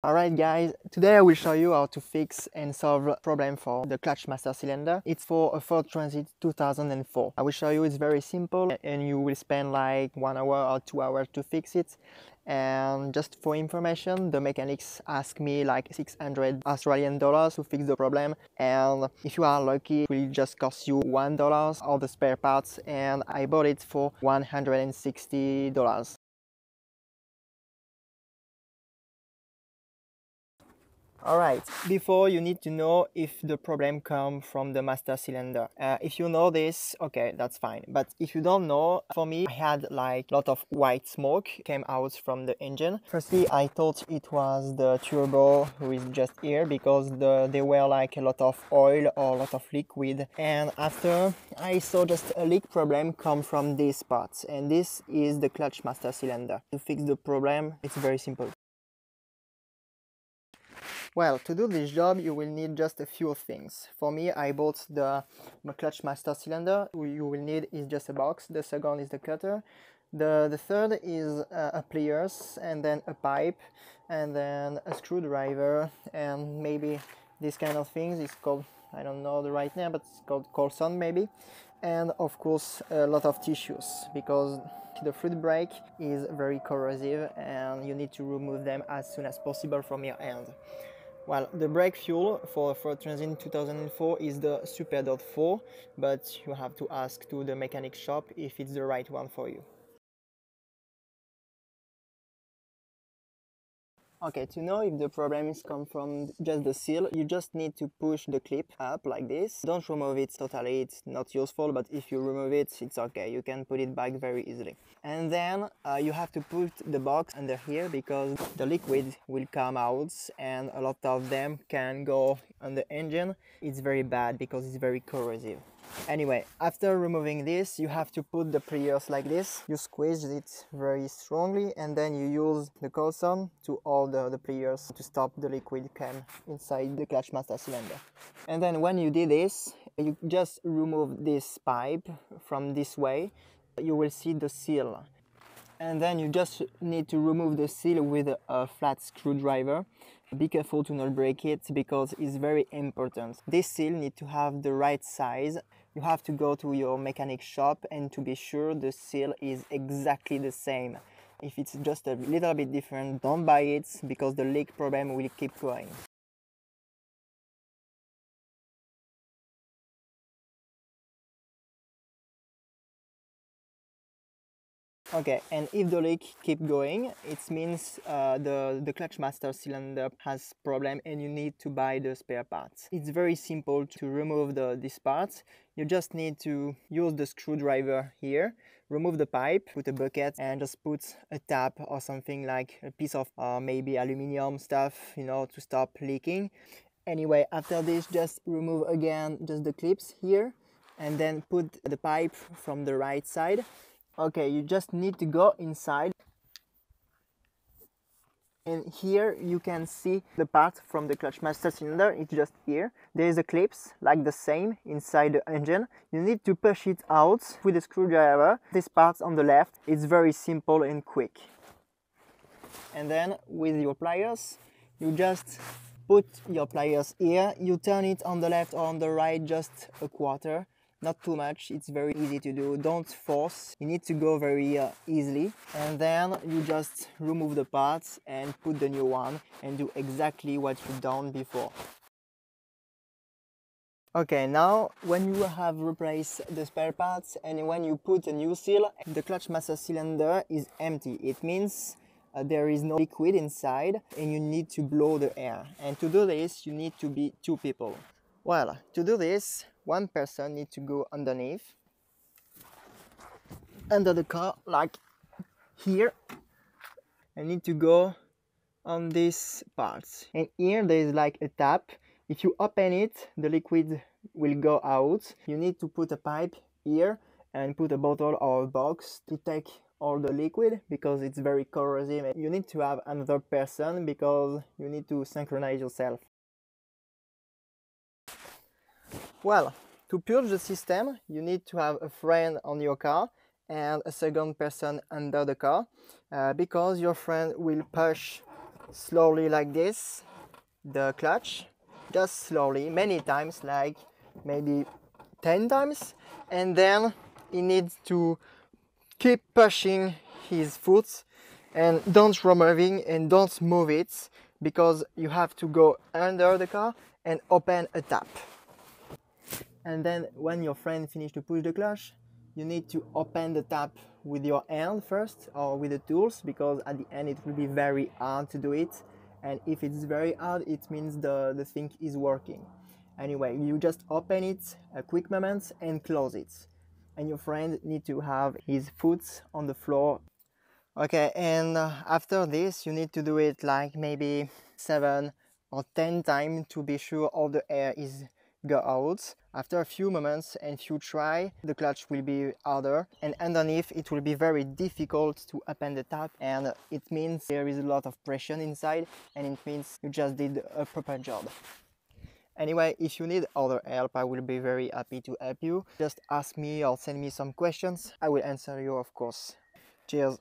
Alright guys, today I will show you how to fix and solve a problem for the clutch master cylinder. It's for a Ford Transit 2004. I will show you, it's very simple and you will spend like 1 hour or 2 hours to fix it. And just for information, the mechanics asked me like 600 Australian dollars to fix the problem, and if you are lucky it will just cost you $1 all the spare parts, and I bought it for $160. Alright, before you need to know if the problem comes from the master cylinder. If you know this, okay, that's fine. But if you don't know, for me, I had like a lot of white smoke came out from the engine. Firstly, I thought it was the turbo who is just here because there were like a lot of oil or a lot of liquid. And after, I saw just a leak problem come from this part. And this is the clutch master cylinder. To fix the problem, it's very simple. Well, to do this job you will need just a few things. For me, I bought the clutch master cylinder. You will need is just a box. The second is the cutter. The third is a pliers, and then a pipe, and then a screwdriver, and maybe this kind of things. It's called, I don't know the right name, but it's called Colson maybe. And of course a lot of tissues, because the fruit brake is very corrosive and you need to remove them as soon as possible from your hand. Well, the brake fuel for Ford Transit 2004 is the Super 4, but you have to ask to the mechanic shop if it's the right one for you. Okay, to know if the problem is come from just the seal, you just need to push the clip up like this. Don't remove it totally, it's not useful, but if you remove it, it's okay. You can put it back very easily. And then you have to put the box under here because the liquid will come out and a lot of them can go on the engine. It's very bad because it's very corrosive. Anyway, after removing this, you have to put the pliers like this. You squeeze it very strongly and then you use the Colson to hold the pliers to stop the liquid come inside the clutch master cylinder. And then when you did this, you just remove this pipe from this way. You will see the seal. And then you just need to remove the seal with a flat screwdriver. Be careful to not break it because it's very important. This seal needs to have the right size. You have to go to your mechanic shop and to be sure the seal is exactly the same. If it's just a little bit different, don't buy it because the leak problem will keep going. Okay, and if the leak keep going, it means the clutch master cylinder has problem and you need to buy the spare parts. It's very simple to remove these parts. You just need to use the screwdriver here, remove the pipe, put a bucket and just put a tap or something like a piece of maybe aluminium stuff, you know, to stop leaking. Anyway, after this, just remove again just the clips here and then put the pipe from the right side. Okay, you just need to go inside and here you can see the part from the clutch master cylinder. It's just here. There is a clips like the same inside the engine. You need to push it out with a screwdriver. This part on the left, it's very simple and quick. And then with your pliers, you just put your pliers here. You turn it on the left or on the right just a quarter. Not too much, it's very easy to do. Don't force, you need to go very easily. And then you just remove the parts and put the new one and do exactly what you've done before. Okay, now when you have replaced the spare parts and when you put a new seal, the clutch master cylinder is empty. It means there is no liquid inside and you need to blow the air. And to do this, you need to be 2 people. Well, to do this, one person needs to go underneath, under the car, like here, and need to go on this part. And here there is like a tap. If you open it, the liquid will go out. You need to put a pipe here and put a bottle or a box to take all the liquid because it's very corrosive. You need to have another person because you need to synchronize yourself. Well, to purge the system, you need to have a friend on your car and a second person under the car because your friend will push slowly like this, the clutch, just slowly, many times, like maybe 10 times, and then he needs to keep pushing his foot and don't removing and don't move it, because you have to go under the car and open a tap. And then when your friend finished to push the clutch, you need to open the tap with your hand first or with the tools, because at the end it will be very hard to do it, and if it's very hard it means the thing is working. Anyway, you just open it a quick moment and close it, and your friend need to have his foot on the floor. Okay, and after this you need to do it like maybe 7 or 10 times to be sure all the air is go out. After a few moments and if you try, the clutch will be harder, and underneath it will be very difficult to open the tap, and it means there is a lot of pressure inside, and it means you just did a proper job. Anyway, if you need other help, I will be very happy to help you. Just ask me or send me some questions. I will answer you, of course. Cheers.